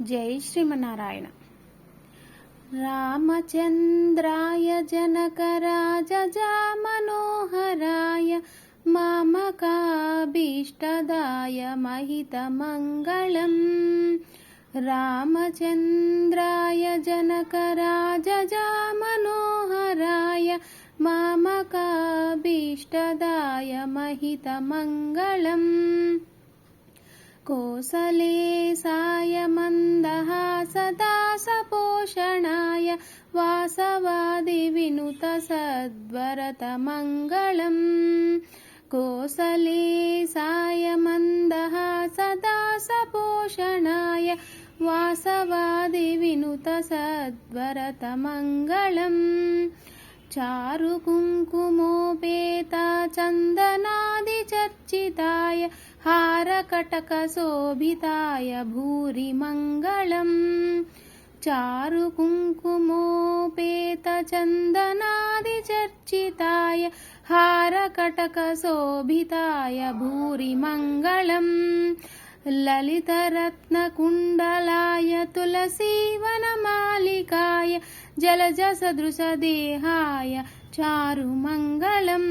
జై శ్రీమన్నారాయణ. రామచంద్రాయ జనకరాజజా మనోహరాయ మామకాభీష్టదాయ మహితమంగళం. రామచంద్రాయ జనకరాజజా మనోహరాయ మామకాభీష్టదాయ మహితమంగళం. కోసలే సాయ మందహాసదాసపోషణాయ వాసవాది వినుత సద్వరతమంగళం. కోసలే సాయ మందహాసదాసపోషణాయ వాసవాది వినుత సద్వరతమంగళం. చారు కుంకుమోపేత చందనాది చర్చితాయ హారకటక శోభితాయ భూరి మంగళం. చారు కుంకుమోపేత చందనాది చర్చితాయ హారకటక శోభితాయ భూరి మంగళం. లలితరత్నకుండలాయ తులసీవనమాలికాయ జలజసదృశదేహాయ చారుమంగళం.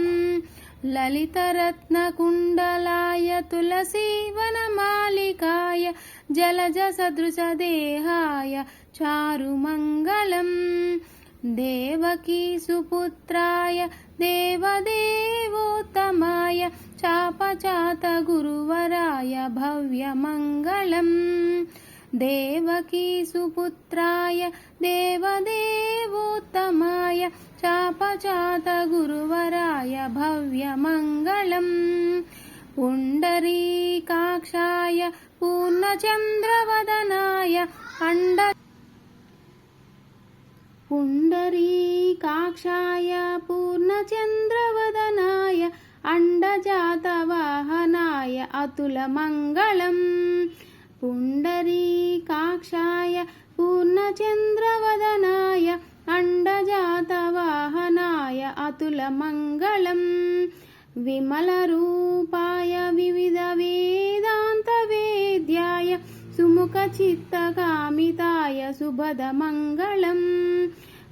లలితరత్నకుండలాయ తులసీవనమాలికాయ జలజసదృశదేహాయ చారుమంగళం. దేవకీ సుపుత్రాయ దేవదేవోత్తమాయ చాపచాత గురువరాయ భవ్యమంగళం. దేవకీ సుపుత్రాయ దేవదేవోత్తమాయ చాపచాత గురువరాయ భవ్యమంగళం. పుండరీకాక్షాయ పూర్ణచంద్రవదనాయ పుండరీకాక్షాయ పూర్ణచంద్రవదనాయ అండజాతవాహనాయ అతులమంగళం. పుండరీకాక్షాయ పూర్ణచంద్రవదనాయ అండజాతవాహనాయ అతులమంగళం. విమలరూపాయ వివిధ వేదాంత వేద్యాయ సుముఖచిత్తకామితాయ శుభదమంగళం.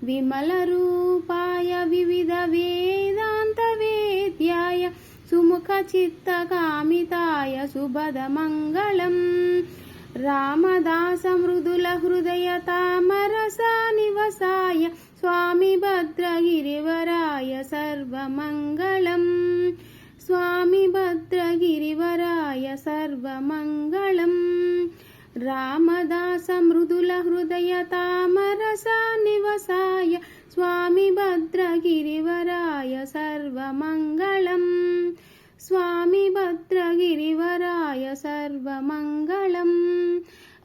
విమలరూపాయ వివిధ వేదాంత వేద్యాయ సుముఖచిత్తకామితాయ శుభదమంగళం. రామదాస మృదుల హృదయ తామరసా నివసాయ స్వామి భద్రగిరివరాయ సర్వమంగళం. స్వామి భద్రగిరివరాయ సర్వమంగళం. రామదాస మృదుల హృదయ తామరసా నివసాయ స్వామి భద్రగిరివరాయ సర్వమంగళం. స్వామి భద్రగిరివరాయ సర్వమంగళం.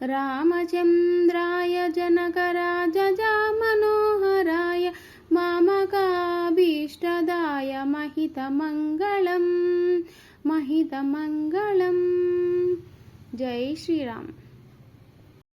రామచంద్రాయ జనకరాజజా మనోహరాయ మామకాభీష్టదాయ మహితమంగళం. మహితమంగళం. జై శ్రీరామ్.